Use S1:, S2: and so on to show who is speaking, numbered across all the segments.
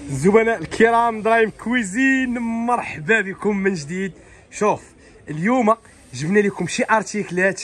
S1: الزبناء الكرام درايم كويزين، مرحبا بكم من جديد. شوف اليوم جبنا لكم شي ارتيكلات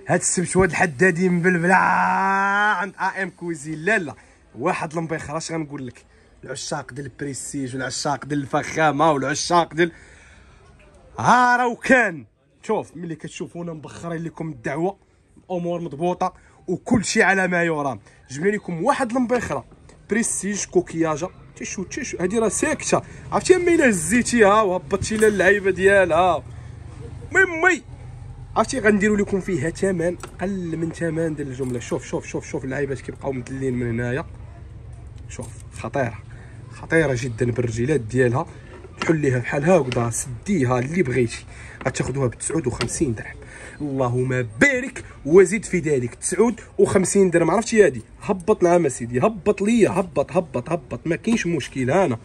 S1: هاد السبت وهاد الحدادي مبلبله عند ام كويزين. لا واحد المبيخر، اش غنقول لك، العشاق ديال البريستيج والعشاق ديال الفخامه والعشاق ديال راهو كان. شوف ملي كتشوفونا مبخرين لكم الدعوه، الامور مضبوطه وكل شيء على ما يرام. جبنا لكم واحد المبيخره بريستيج كوكياجا. تشو هادي راه ساكته، عرفتي اما الا هزيتيها وهبطتي لها اللعيبه ديالها مي عرفتي غنديروا لكم فيها ثمن اقل من ثمن ديال الجمله. شوف اللعيبات كيبقاو مدلين من هنايا. شوف خطيره جدا بالرجيلات ديالها. حليها بحال هكذا، سديها اللي بغيتي، غتاخذوها ب 59 درهم. اللهم بارك وزيد في ذلك. 59 درهم. عرفتي هادي هبط نعم سيدي، هبط ليا، هبط ما كاينش مشكل. انا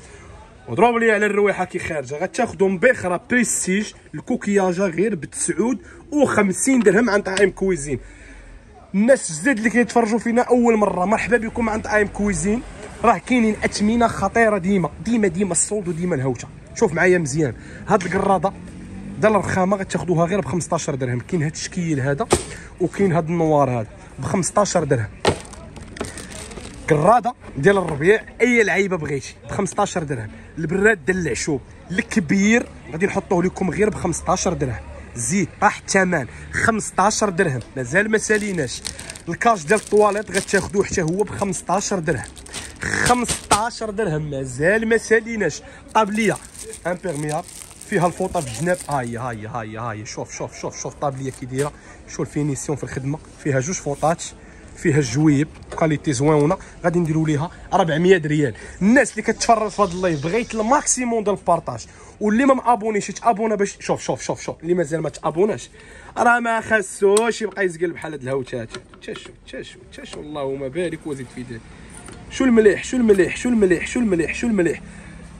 S1: وضرب لي على الرويحه كي خارجه. غتاخذوا مبيخره بريستيج الكوكياجا غير ب 59 درهم عند ام كويزين. الناس الجداد اللي كيتفرجوا فينا اول مره، مرحبا بكم عند ام كويزين. راه كاينين اثمنه خطيره ديما الصولد وديما الهوته. شوف معايا مزيان، هاد القراده ديال الرخامه غتاخذوها غير ب 15 درهم. كاين هاد الشكيل هذا وكاين هاد النوار هذا ب 15 درهم. قراده ديال الربيع اي لعيبه بغيتي ب 15 درهم. البراد ديال العشوب الكبير غادي نحطوه لكم غير ب 15 درهم. زيد طاح الثمن 15 درهم، مازال ما ساليناش. الكاش ديال الطواليت غتاخذوه حتى هو ب 15 درهم. 15 درهم مازال ما ساليناش. طابليه امبيرميال فيها الفوطه في الجناب. هاي شوف طابليه كي دايره. شوف الفينيسيون في الخدمه، فيها جوج فوطات، فيها الجويب كاليتي زوينه. غادي نديروا ليها 400 ريال. الناس اللي كتفرج في هذا اللايف بغيت الماكسيموم ديال البارطاج، واللي ما مابونيش يتابونا باش شوف اللي مازال ما تابوناش راه ما خاصوش يبقى يزقل بحال هاد الهوتات. تشو اللهم بارك وزيد في ذلك. شو المليح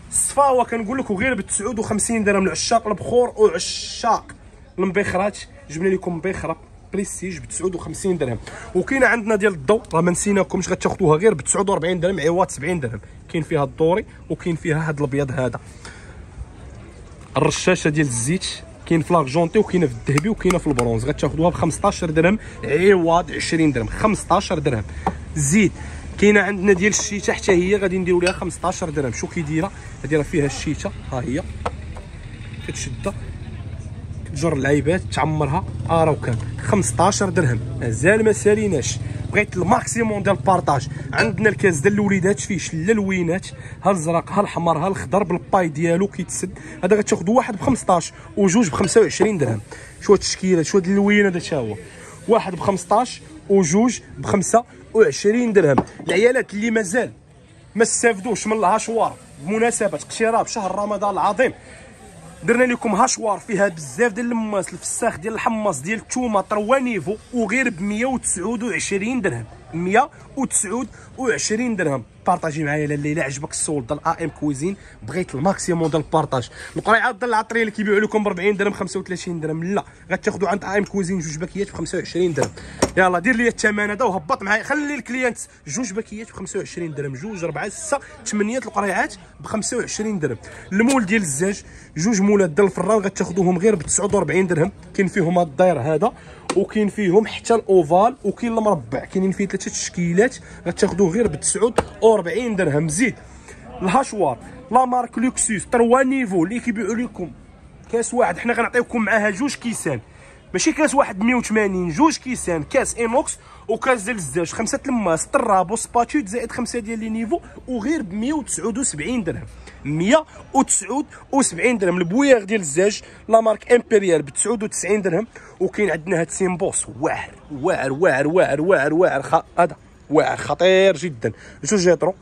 S1: الصفاوه كنقول لكم غير ب 59 درهم. لعشاق البخور وعشاق المبيخرات جبنا لكم مبيخره بريستيج ب 59 درهم. وكاينه عندنا ديال الضوء، راه ما نسيناكمش، غتاخذوها غير ب 49 درهم عوض 70 درهم. كاين فيها الدوري وكاين فيها هذا الابيض هذا. الرشاشه ديال الزيت كاين في لاغجونتي وكاينه في الذهبي وكاينه في البرونز. غتاخذوها ب 15 درهم عوض 20 درهم. 15 درهم. زيد كاينه عندنا ديال الشيته حتى هي غادي نديروا لها 15 درهم. شو كي دايره؟ هادي راه فيها الشيته، ها هي كتشدها كتجر اللعيبات تعمرها. راه كان 15 درهم مازال ما ساليناش. بغيت الماكسيموم ديال البارطاج. عندنا الكاس ديال الوليدات فيه شله لوينات، ها الزرق ها الحمر ها الخضر بالباي ديالو كيتسد. هذا غتاخذوا واحد ب 15 وجوج ب 25 درهم. شو هاد التشكيله، شو هاد اللوين هذا تا هو. واحد ب 15 وجوج ب 25 درهم. العيالات اللي مازال ما استافدوش من الهاشوار بمناسبه اقتراب شهر رمضان العظيم، درنا لكم هاشوار فيها بزاف ديال الماس، الفساخ ديال الحمص ديال الثومه طروانيفو وغير ب 129 درهم. 129 درهم. بارطاجي معايا الليله عجبك السولد ديال ام كويزين، بغيت الماكسيموم ديال البارطاج. القريعات ديال العطريه اللي كيبيعوا لكم ب 40 درهم 35 درهم، لا غتاخذوا عند ام كويزين جوج باكيات ب 25 درهم. يلا دير لي الثمن هذا وهبط معايا، خلي الكليانت جوج باكيات ب 25 درهم، جوج 4 6 8 القريعات ب 25 درهم. المول ديال الزاج جوج مولات ديال الفران غتاخذوهم غير ب 49 درهم. كاين فيهم هذا الداير هذا وكاين فيهم حتى الاوفال وكاين المربع، كاينين فيه 3 تشكيلات غتاخذوه غير ب 49 درهم. زيد الهاشوار لا مارك لوكسوس 3 نيفو اللي كيبيعوا لكم كاس واحد، حنا غنعطيوكم معاها جوج كيسان، ماشي كاس واحد 180، جوج كيسان، كاس انوكس وكاس ديال الزاج، 5 الماس طراب وسباتيوت زائد 5 ديال لي نيفو وغير ب 179 درهم. 179 درهم. البوياغ ديال الزاج لا مارك امبريال ب 99 درهم. وكاين عندنا هاد سيمبوس واعر هذا واعر خطير جدا. جوج يطرو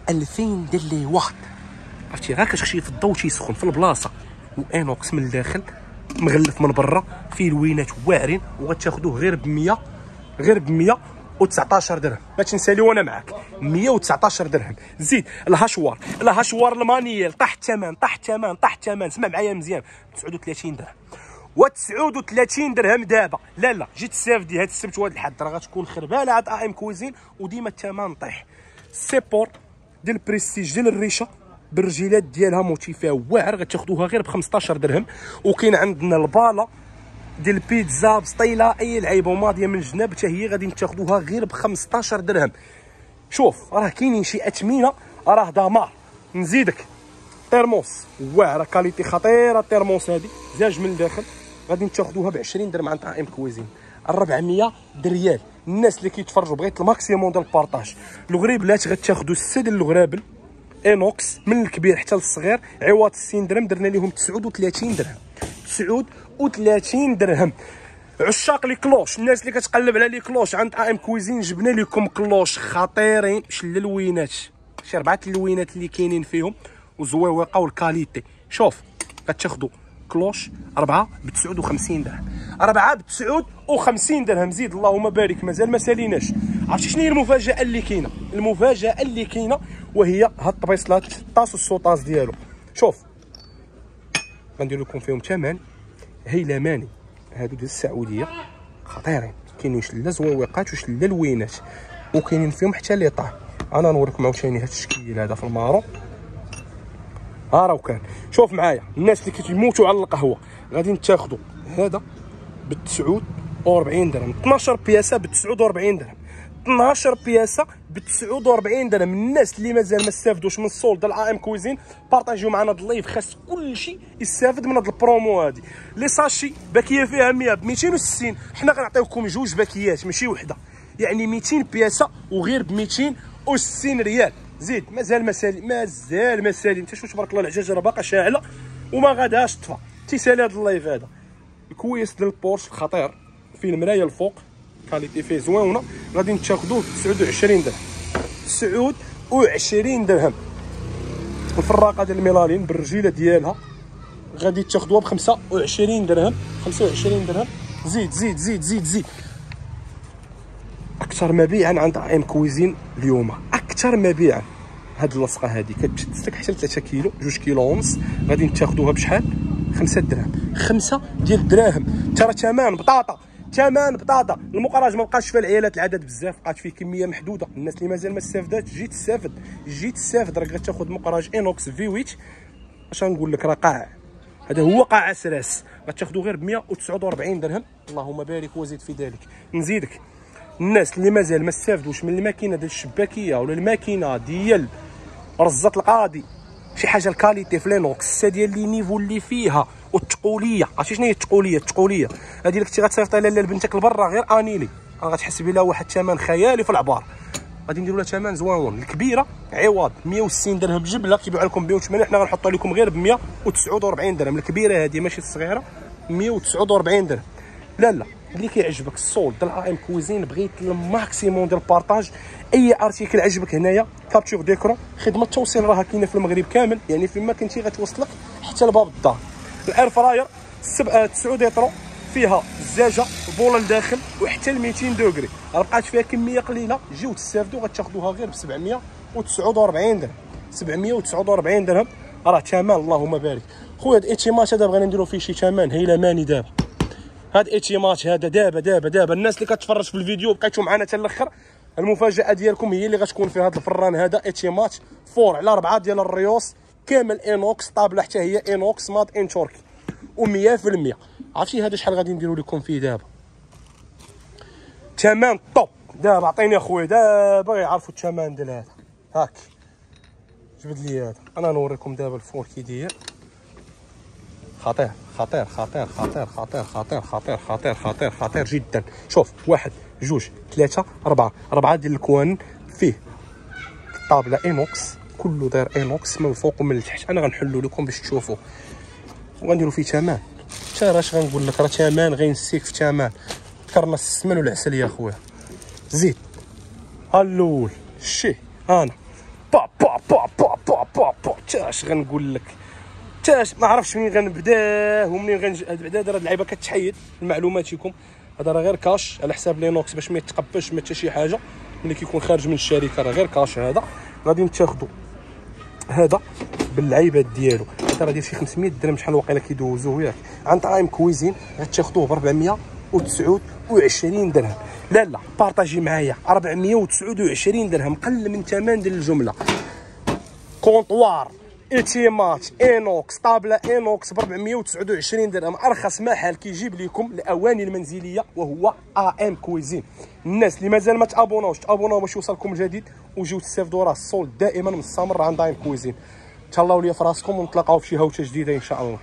S1: 2000 ديال لي واط، عرفتي غير كتخشي في الضو تيسخن في البلاصه، وانوكس من الداخل مغلف من برا فيه لوينات واعرين، وغتاخذوه غير ب 119 درهم. ما تنسالي وانا معاك 119 درهم. زيد الهاشوار المانيال طاح الثمن، اسمع معايا مزيان 39 درهم. 39 درهم دابا. لا جيت تستافدي هاد السبت وهاد الحد راه غتكون خربانه عاد ام كويزين، وديما الثمن طيح. السيبور ديال بريستيج ديال الريشه بالرجيلات ديالها موتيفها واعر غتاخذوها غير ب 15 درهم. وكاين عندنا البالا ديال البيتزا بسطيله اي لعيبه ماضيه من الجناب حتى هي غادي تاخذوها غير ب 15 درهم. شوف راه كاينين شي اثمنه راه دمار. نزيدك ترموس واعره كاليتي خطيره، الترموس هذه زاج من الداخل غادي تاخذوها ب 20 درهم عند ام كويزين. 400 ريال. الناس اللي كيتفرجوا بغيت الماكسيموم ديال البارطاج. الغريبلات غتاخذوا 6 ديال الغرابل انوكس من الكبير حتى للصغير عوض 60 درهم، درنا لهم 39 درهم. 39 درهم. عشاق لي كلوش، الناس اللي كتقلب على لي كلوش عند ام كويزين جبنا لكم كلوش خطيرين. شللوينات، شي 4 اللوينات اللي كاينين فيهم وزويوقه والكاليتي. شوف غتاخذوا كلوش 4 ب 59 درهم. 4 ب 59 درهم. زيد اللهم بارك مازال ما ساليناش. عرفتي شنو هي المفاجاه اللي كاينه؟ المفاجاه اللي كاينه وهي هاد الطبيصلات الطاس والسوطاس ديالو. شوف غندير لكم فيهم ثمن هيلماني، هادو ديال السعوديه خطيرين. كاينين شله زويوقات وشله لوينات وكاينين فيهم حتى لي طاح. انا نوريكم عاوتاني هاد الشكل هذا في المارو. ها راه كان. شوف معايا الناس اللي كيموتوا على القهوه غادي تاخذوا هذا ب 49 درهم. 12 بياسه ب 49 درهم. 12 بياسه ب 49 درهم. الناس اللي مازال ما استافدوش من السولد ديال ام كويزين بارطاجيو معنا هاد اللايف، خاص كلشي يستافد من هاد البرومو هادي. لي ساشي باكيه فيها 100 ب 260، حنا غنعطيوكم جوج باكيات ماشي وحده، يعني 200 بياسه وغير ب 260 ريال. زيد مازال ما سالي انت شوف تبارك الله العجاجه راه باقا شاعله وما غاداش تطفى. تيسالي هذا اللايف هذا. الكويس ديال البورش خطير فيه المرايه الفوق كاليتي فيه زوينه غادي تاخذوه ب 29 درهم. 29 درهم. الفراقه ديال الميلالين بالرجيله ديالها غادي تاخذوها ب 25 درهم. 25 درهم. زيد اكثر مبيعا عند ام كويزين اليوم. اكثر مبيعا هاد اللصقه هذه كتشتك حتى ل 3 كيلو 2 كيلو ونص غادي تاخذوها بشحال؟ 5 دراهم. 5 ديال الدراهم. ترى ثمن بطاطا، ثمن بطاطا. المقراج ما بقاش فيه العيالات العدد بزاف، بقات فيه كميه محدوده. الناس اللي مازال ما استافداتش جي تستافد. راك غتاخذ مقراج انوكس في 8 اش غنقول لك راه قاع. هذا هو قاع عسراس غتاخذو غير ب 149 درهم. اللهم بارك وزيد في ذلك. نزيدك الناس اللي مازال ما استافدوش من الماكينه ديال الشباكيه ولا الماكينه ديال رزه القاضي، شي حاجه الكاليتي في لينوكس ديال لي نيفو اللي فيها والثقوليه. عرفتي شنو هي الثقوليه هذه اللي كنتي غتصيفطها لبنتك لبرا غير انيلي راه غتحسبي لها واحد الثمن خيالي في العبار. غادي نديروا لها ثمن زوين. الكبيره عوض 160 درهم بجبله كيبيعوا لكم ب 180، حنا غنحطوا لكم غير ب 149 درهم. الكبيره هذه ماشي الصغيره 149 درهم. لا اللي كيعجبك السولد ديال ام كويزين بغيت الماكسيموم ديال البارطاج. اي ارتيكل عجبك هنايا كابتور ديكرون. خدمه التوصيل راها كاينه في المغرب كامل، يعني فيما كنتي غتوصلك حتى لباب الدار. الاير فراير 9 لتر فيها الزجاجه فولا لداخل وحتى ل 200 دوغري. راه بقات فيها كميه قليله. جيو تستافدوا غتاخذوها غير ب 749 درهم. 749 درهم راه ثمن اللهم بارك. خويا هاد ايتيمات هذا بغينا نديرو فيه شي ثمن هيلماني دابا. هاد ايتيمات هذا دابا الناس اللي كتفرج في الفيديو بقيتوا معنا حتى الاخر، المفاجاه ديالكم هي اللي غتكون في هذا الفران هذا. ايتيمات 4 على 4 ديال الريوس كامل انوكس، طابله حتى هي انوكس ماد ان تركي و100%. عرفتي هذا شحال غادي نديرو لكم فيه دابا؟ ثمن طوب. دابا عطيني اخويا دابا يعرفوا الثمن ديال هذا. هاك جبد لي هذا انا نوريكم دابا الفور كي داير. خطير خطير خطير خطير خطير خطير خطير خطير خطير خطير جدا. شوف 1 2 3 4 ديال الكوان فيه طابله انوكس كله داير انوكس من الفوق ومن التحت. انا غنحلو لكم باش تشوفوا وغنديروا فيه ثمن. حتى اش غنقول لك راه ثمن غينسيك في ثمن. ذكرنا السمن والعسل يا خويا. زيد الاول شي انا با با با با با با با اش غنقول لك تاش ما عرفتش منين غنبداه ومنين غنبدا. هاد اللعيبه كتحيد لمعلوماتكم. هذا راه غير كاش على حساب لينوكس باش ما يتقبلش ما حتى شي حاجه ملي كيكون خارج من الشركه راه غير كاش. هذا غادي نتاخذوا هذا بالعيبات ديالو. هذا راه داير شي 500 درهم شحال واقيلا كيدوزوه ياك. عن طرايم كويزين غتاخذوه ب 429 درهم. لا بارطاجي معايا 429 درهم قل من ثمن ديال الجمله. كونطوار اتيمات انوكس طابله انوكس ب 429 درهم، ارخص محل كيجيب لكم الاواني المنزليه وهو ام كويزين. الناس اللي مازال ما تابوناو باش يوصلكم الجديد وجيو تستافدوا راه الصول دائما مستمر عند ام كويزين. تهلاو ليا في راسكم ونتلاقاو في شي هوشه جديده ان شاء الله.